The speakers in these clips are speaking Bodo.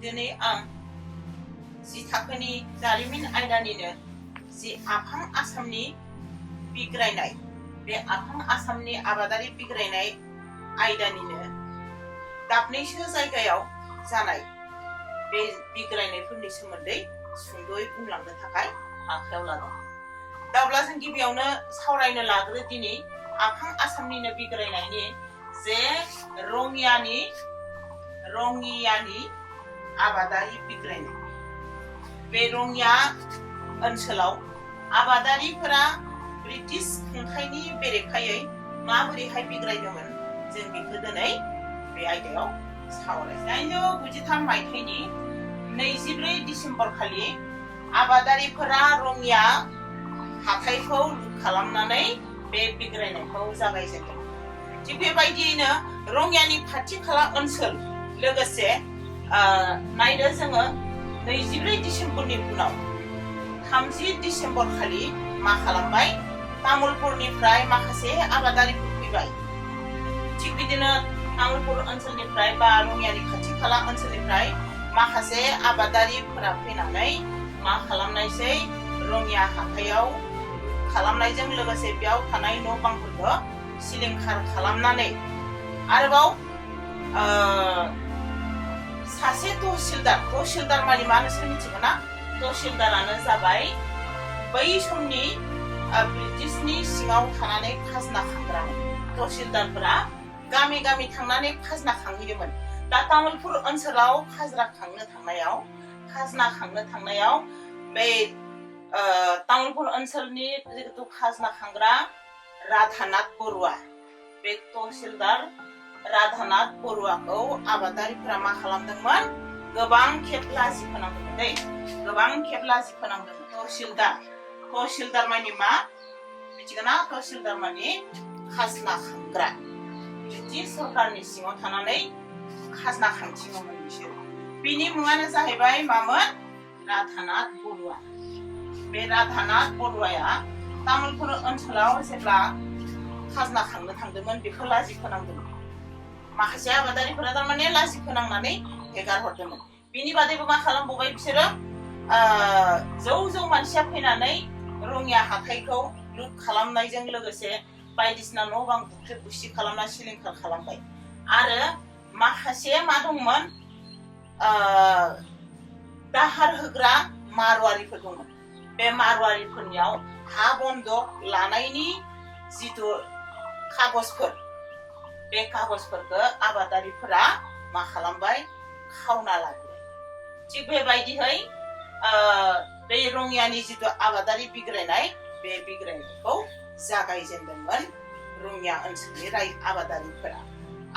दिनै आं जि थाखोनि जारिमिन आयदानिनो जि आफां आसामनि बिग्रायनाय बे आफां आसामनि आबादारि बिग्रायनाय आयदानिनो दाबनैसो जायगायाव जानाय बे बिग्रायनायफोरनि सोमोन्दै सुंद'यै बुंलांनो थाखाय आखायाव लादों। दा अब्ला जों गिबियावनो सावरायनो लाग्रो दिनै आफां आसामनिनो बिग्रायनायनि जे रङियानि आबादारि बिग्रायनाय। बे रङिया ओनसोलाव आबादारिफोरा ब्रिटिश खुंथायनि बेरेखायै माबोरैहाय बिग्रायदोंमोन जों बेखौ दिनै बे आयदायाव सावरायगोन। 1993 मायथाइनि 24 डिसेम्बर खालि आबादारिफोरा रङिया हाथाइखौ लुट खालामनानै बे बिग्रायनायखौ जागायजेनदों। थिग बेबायदियैनो रङियानि खाथि खाला ओनसोल लोगोसे नायदो जोङो 24 डिसेम्बरनि उनाव 30 डिसेम्बर खालि मा खालामबाय, तामुलपुरनिफ्राय माखासे आबादारिफोर फैबाय। थिग बिदिनो तामुलपुर ओनसोलनिफ्राय बा रङियानि खाथि खाला ओनसोलनिफ्राय माखासे आबादारिफोरा फैनानै मा खालामनायसै, रङिया हाथायाव खालामनायजों लोगोसे बेयाव थानाय न' बांफोरखौ सिलिंखार खालामनानै आरोबाव सासे तहसिलदार मानि मा नोंसोर मिथिगौ ना? तहसिलदारानो जाबाय बै समनि ब्रिटिशनि सिङाव थानानै खाजोना खांग्रामोन। तहसिलदारफोरा गामि गामि थांनानै खाजोना खांहैदोंमोन। दा तामुलपुर ओनसोलाव खाजोना खांनो थांनायाव बे तामुलपुर ओनसोलनि जिहेतु खाजोना खांग्रा राधानाथ बरुवा, बे तहसिलदार राधानाथ बरुवाखौ आबादारिफोरा मा खालामदोंमोन, गोबां खेब लाजि फोनांदोंमोन गोबां खेब लाजि फोनांदोंमोन। तहसिलदार मानि मा मिथिगौ ना? तहसिलदार मानि खाजोना खांग्रा। ब्रिटिश सरकारनि सिङाव थानानै खाजोना खांथिङोमोन बिसोरो। बिनि मुङानो जाहैबाय मामोन? राधानाथ बरुवा। बे राधानाथ बरुवाया तामुलपुर ओनसोलाव जेब्ला खाजोना खांनो थांदोंमोन बेखौ लाजि फोनांदोंमोन। माखासे आबादारिफोरा थारमाने लाजि फोनांनानै हेगार हरदोंमोन। बिनि बादैबो मा खालामबावबाय बिसोरो, जौ मानसिया फैनानै रङिया हाथाइखौ लुट खालामनायजों लोगोसे बायदिसिना न' बां बुख्रे बुसि खालामना सिलिंखार खालामबाय। आरो माखासे मा दंमोन, दाहार होग्रा मारवारिफोर दंमोन। बे मारवारिफोरनियाव हा बन्दक लानायनि जिथु कागजफोर, बे कागजफोरखौ आबादारिफोरा मा खालामबाय, खावना लाबोबाय। थिग बेबायदिहै बे रङियानि जिथु आबादारि बिग्रायनाय, बे बिग्रायनायखौ जागायजेनदोंमोन रङिया ओनसोलनि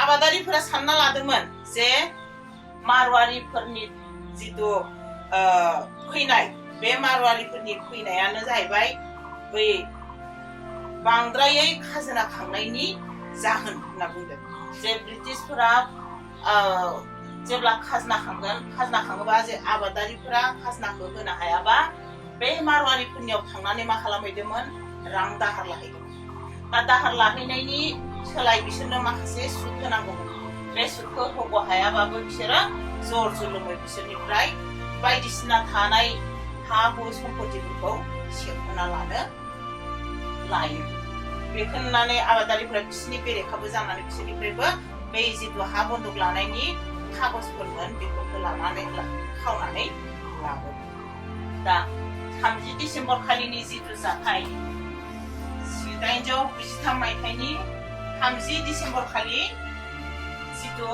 आबादारिफोरा सानना लादोंमोन जे मारवारिफोरनि जिथु फैनाय, बे मारवारिफोरनि फैनायानो जाहैबाय बै बांद्रायै खाजोना खांनायनि जाहोन होनना बुंदों। जे ब्रिटिशफोरा जेब्ला खाजोना खाङोबा जे आबादारिफोरा खाजोनाखौ होनो हायाबा बे मारवारिफोरनियाव थांनानै मा खालामहैदोंमोन, रां दाहार लाहैदोंमोन। दा दाहार लाहैनायनि सोलाय बिसोरनो माखासे सुद होनांगौमोन। बे सुदखौ होग' हायाबाबो बिसोरो जर जुलुमै बिसोरनिफ्राय बायदिसिना थानाय हा हु सम्पतिफोरखौ सेख'ना लायो। बेखौ नुनानै आबादारिफोरा बिसोरनि बेरेखाबो जानानै बिसोरनिफ्रायबो बै जिथु हा बन्दक लानायनि कागजफोरमोन बेफोरखौ खावनानै लाबोदों। दा 30 डिसेम्बर खालिनि जिथु जाथाय, 1893 मायथाइनि 30 डिसेम्बर खालि जिथु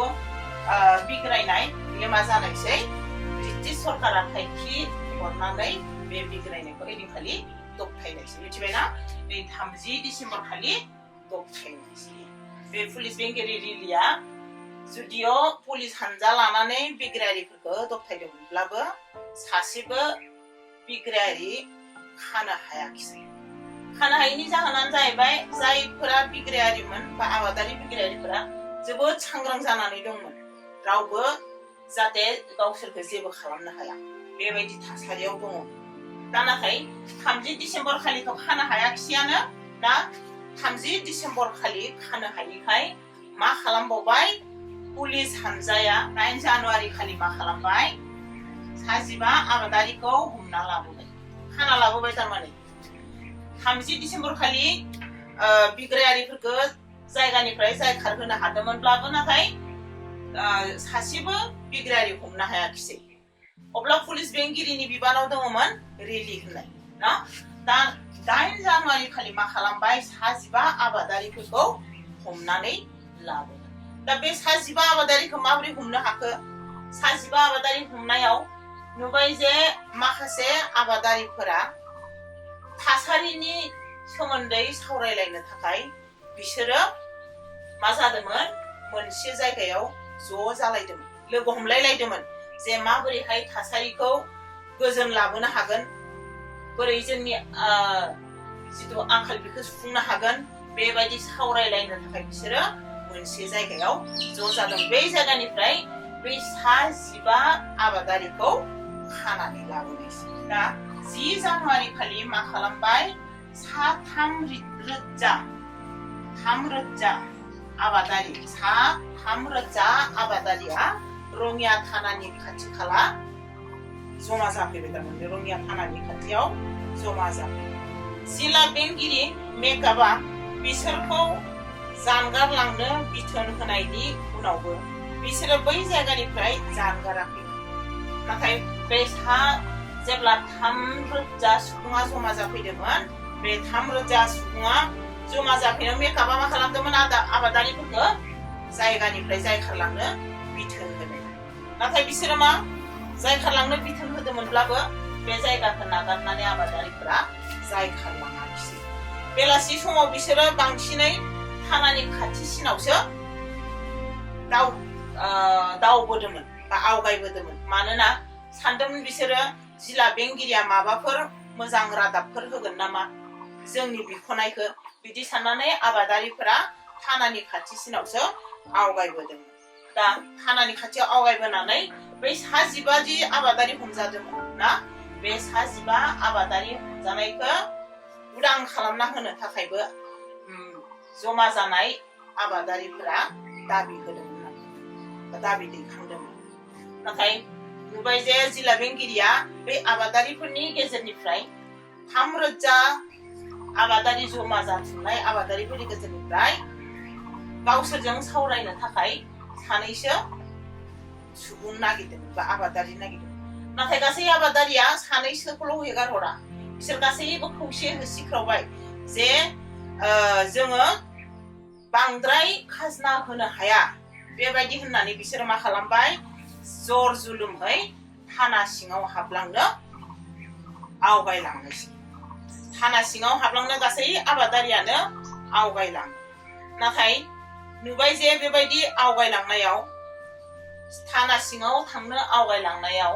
बिग्रायनाय, बे मा जानायसै, ब्रिटिश सरकारा थाइखि हरनानै बे बिग्रायनायखौ ओइदिनखालि दबथायनायसै। मिथिबायना? बे 30 डिसेम्बर खालि दबथायनायसै। बे पुलिस बेंगिरि रिलिया जुदिअ पुलिस हानजा लानानै बिग्रायारिफोरखौ दबथायदोंमोनब्लाबो सासेबो बिग्रायारि खानो हायाखिसै। खानो हायैनि जाहोनानो जाहैबाय जायफोरा बिग्रायारिमोन बा आबादारि बिग्रायारिफोरा जोबोद सांग्रां जानानै दंमोन, रावबो जाहाथे गावसोरखौ जेबो खालामनो हाया बेबायदि थासारियाव दङ। दा नाथाय 30 डिसेम्बर खालिथ' खानो हायाखिसैयानो। दा 30 डिसेम्बर खालि खानो हायिखाय मा खालामबावबाय, पुलिस हानजाया 9 जानुवारि खालि मा खालामबाय, 45 आबादारिखौ हमना लाबोबाय खाना लाबोबाय थारमाने 30 डिसेम्बर खालि बिग्रायारिफोरखौ जायगानिफ्राय जाय खारहोनो हादोंमोनब्लाबो नाथाय सासेबो बिग्रायारि हमनो हायाखिसै अब्ला पुलिस बेंगिरिनि बिबानाव दङमोन रेलि होननाय ना दा 8 जानुवारि खालि मा खालामबाय 45 आबादारिफोरखौ हमनानै लाबोबाय दा बे 45 आबादारिखौ माबोरै हमनो हाखो 45 आबादारि हमनायाव नुबाय जे माखासे आबादारिफोरा थासारिनि सोमोन्दै सावरायलायनो थाखाय बिसोरो मा जादोंमोन मोनसे जायगायाव ज' जालायदोंमोन लोगो हमलायलायदोंमोन जे माबोरैहाय थासारिखौ गोजोन लाबोनो हागोन बोरै जोंनि जिथु आंखाल बेखौ सुफुंनो हागोन बेबायदि सावरायलायनो थाखाय बिसोरो मोनसे जायगायाव ज' जादों बे जायगानिफ्राय बै 45 आबादारिखौ खानानै लाबोनायसै दा 10 जानुवारि खालि मा खालामबाय 3,000 आबादारिया रङिया थानानि खाथि खाला जमा जाफैबाय थारमाने रङिया थानानि खाथियाव जमा जाफैबाय जिल्ला बेंगिरि मेकाबा बिसोरखौ जानगारलांनो बिथोन होनायनि उनावबो बिसोरो बै जायगानिफ्राय जानगाराखै नाथाय बे जेब्ला 3,000 सुबुङा जमा जाफैदोंमोन बे 3,000 सुबुङा जमा जाफैनायाव मेकाबा मा खालामदोंमोन आबादारिफोरखौ जायगानिफ्राय जायखारलांनो बिथोन होदों नाथाय बिसोरो मा जायखारलांनो बिथोन होदोंमोनब्लाबो बे जायगाखौ नागारनानै आबादारिफोरा जायखारलाङाखिसै बेलासि समाव बिसोरो बांसिनै थानानि खाथिसिनावसो दावबोदोंमोन बा आवगायबोदोंमोन मानोना सानदोंमोन बिसोरो जिल्ला बेंगिरिया माबाफोर मोजां रादाबफोर होगोन नामा जोंनि बिख'नायखौ बिदि साननानै आबादारिफोरा थानानि खाथिसिनावसो आवगायबोदोंमोन दा थानानि खाथियाव आवगायबोनानै बै 45 आबादारि हमजादोंमोन ना बे 45 आबादारि हमजानायखौ उदां खालामना होनो थाखायबो जमा जानाय आबादारिफोरा दाबि होदोंमोन दाबि दैखांदोंमोन नाथाय नुबाय जे जिल्ला बेंगिरिया बे आबादारिफोरनि गेजेरनिफ्राय 3,000 आबादारि जमा जाथुमनाय आबादारिफोरनि गेजेरनिफ्राय गावसोरजों सावरायनो थाखाय सानैसो सुबुं नागिरदोंमोन बा आबादारि नागिरदोंमोन नाथाय गासै आबादारिया सानैसोखौल' हेगारहरा बिसोर गासैबो खौसे होसिख्रावबाय जे जोङो बांद्राय खाजोना होनो हाया बेबायदि होननानै बिसोरो मा खालामबाय जर जुलुमहै थाना सिङाव हाबलांनो आवगायलांनोसै थाना सिङाव हाबलांनो गासै आबादारियानो आवगायलाङो नाथाय नुबाय जे बेबायदि आवगायलांनायाव थाना सिङाव थांनो आवगायलांनायाव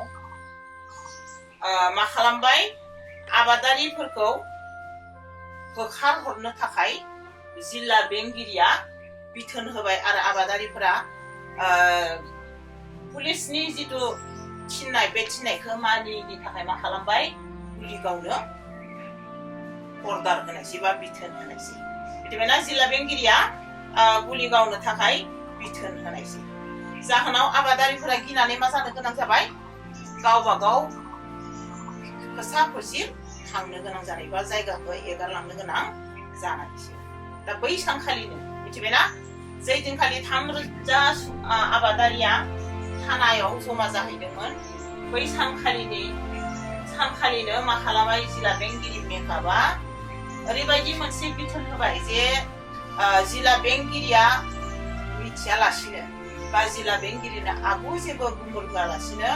मा खालामबाय आबादारिफोरखौ होखारहरनो थाखाय जिल्ला बेंगिरिया बिथोन होबाय आरो आबादारिफोरा पुलिसनि जिथु थिननाय बे थिननायखौ मानियैनि थाखाय मा खालामबाय गुलि गावनो अर्डार होनायसै बा बिथोन होनायसै बिदिबायना जिल्ला बेंगिरिया गुलि गावनो थाखाय बिथोन होनायसै जाहोनाव आबादारिफोरा गिनानै मा जानो गोनां जाबाय गावबा गाव फोसा फोसि थांनो गोनां जानाय बा जायगाखौ एगारलांनो गोनां जानायसै दा बै सानखालिनो मिथिबायना जै दिनखालि 3,000 आबादारिया थानायाव जमा जाहैदोंमोन बै सानखालिनो मा खालामबाय जिल्ला बेंगिरि मेकाबा ओरैबायदि मोनसे बिथोन होबाय जे जिल्ला बेंगिरिया मिथियालासिनो बा जिल्ला बेंगिरिनो आगु जेबो गुमुर होआलासिनो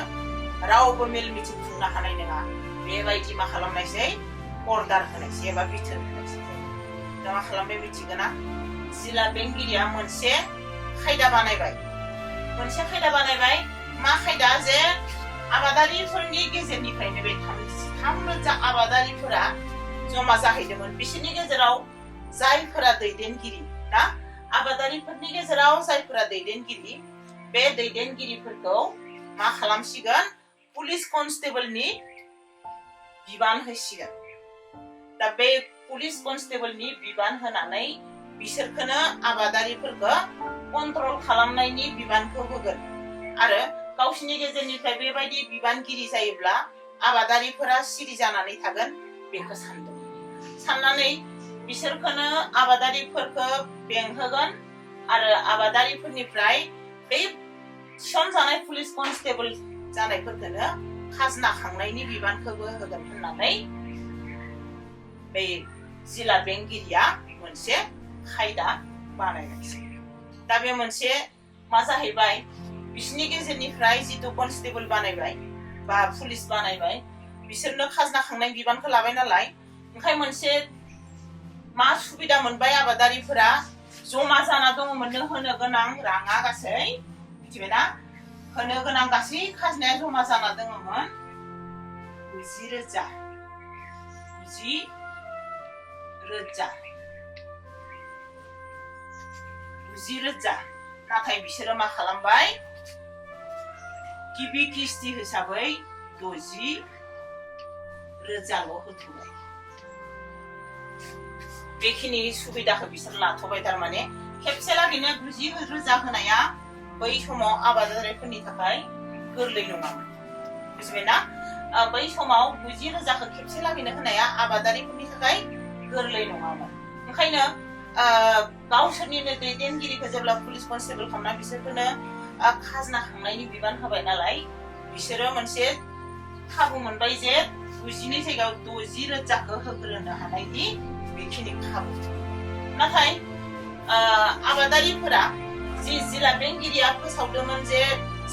रावबो मेल मिटिं खुंनो हानाय नङा बेबायदि मा खालामनायसै अर्डार होनायसै एबा बिथोन होनायसै दा मा खालामबाय मिथिगोना जिल्ला बेंगिरिया मोनसे खायदा बानायबाय मा खायदा जे आबादारिफोरनि गेजेरनिफ्रायनो बे 3,000 आबादारिफोरा जमा जाहैदोंमोन बिसोरनि गेजेराव जायफोरा दैदेनगिरि ना आबादारिफोरनि गेजेराव जायफोरा दैदेनगिरि बे दैदेनगिरिफोरखौ मा खालामसिगोन पुलिस कनस्टेबलनि बिबान होसिगोन दा बे पुलिस कनस्टेबलनि बिबान होनानै बिसोरखौनो आबादारिफोरखौ कन्ट्रल खालामनायनि बिबानखौ होगोन आरो गावसिनि गेजेरनिफ्राय बेबायदि बिबानगिरि जायोब्ला आबादारिफोरा सिरि जानानै थागोन बेखौ सानदों। साननानै बिसोरखौनो आबादारिफोरखौ बेंहोगोन आरो आबादारिफोरनिफ्राय बे थिसनजानाय पुलिस कनस्टेबल जानायफोरखौनो खाजोना खांनायनि बिबानखौबो होगोन होननानै बे जिल्ला बेंगिरिया मोनसे खायदा बानायगासिनो। दा बे मोनसे मा जाहैबाय बिसोरनि गेजेरनिफ्राय जिथु कनस्टेबल बानायबाय बा पुलिस बानायबाय बिसोरनो खाजोना खांनाय बिबानखौ लाबाय नालाय ओंखाय मोनसे मा सुबिदा मोनबाय आबादारिफोरा जमा जाना दङमोननो होनो गोनां राङा गासै मिथिबायना होनो गोनां गासै खाजोनाया जमा जाना दङमोन 90,000 नाथाय बिसोरो मा खालामबाय गिबि किस्ति हिसाबै 60,000 होथ'बाय। बेखिनि सुबिदाखौ बिसोर लाथ'बाय। थारमाने खेबसे लागैनो 90,000 होनाया बै समाव आबादारिफोरनि थाखाय गोरलै नङामोन बुजिबायना बै समाव 90,000 खेबसे लागैनो होनाया आबादारिफोरनि थाखाय गोरलै नङामोन। ओंखायनो गावसोरनिनो दैदेनगिरिखौ जेब्ला पुलिस कनस्टेबल खालामना बिसोरखौनो खाजोना खांनायनि बिबान होबाय नालाय बिसोरो मोनसे खाबु मोनबाय जे 90नि जायगायाव 60,000 होग्रोनो हानायनि बेखिनि खाबु। नाथाय आबादारिफोरा जि जिल्ला बेंगिरिया फोसावदोंमोन जे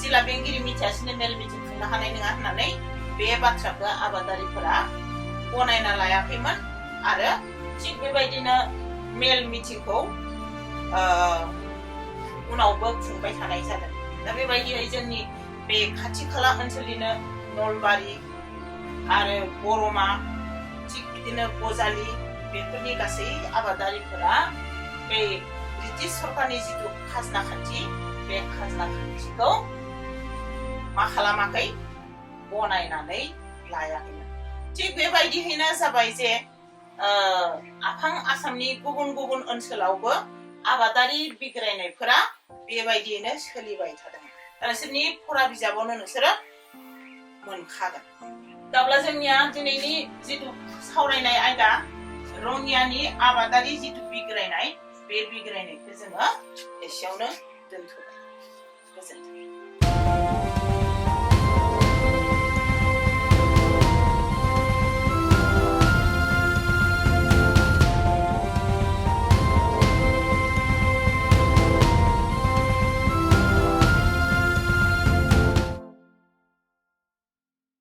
जिल्ला बेंगिरि मिथियासिनो मेल मिटिं खुंनो हानाय नङा होननानै बे बाथ्राखौ आबादारिफोरा गनायना लायाखैमोन आरो थिग बेबायदिनो मेल मिटिंखौ उनावबो खुंबाय थानाय जादों। दा बेबायदियै जोंनि बे खाथि खाला ओनसोलनिनो नलबारि आरो बरमा थिग बिदिनो बजालि बेफोरनि गासै आबादारिफोरा बे ब्रिटिश सरकारनि जिथु खाजोना खान्थि बे खाजोना खान्थिखौ मा खालामाखै गनायनानै लायाखैमोन। थिग बेबायदियैनो जाबाय जे आफां आसामनि गुबुन गुबुन ओनसोलावबो आबादारि बिग्रायनायफोरा बेबायदियैनो सोलिबाय थादों। नोंसोरनि फरा बिजाबावनो नोंसोरो मोनखागोन। दाब्ला जोंनिया दिनैनि जिथु सावरायनाय आयदा रङियानि आबादारि जिथु बिग्रायनाय बे बिग्रायनायखौ जोङो एसेयावनो दोनथ'बाय। गोजोन्थों।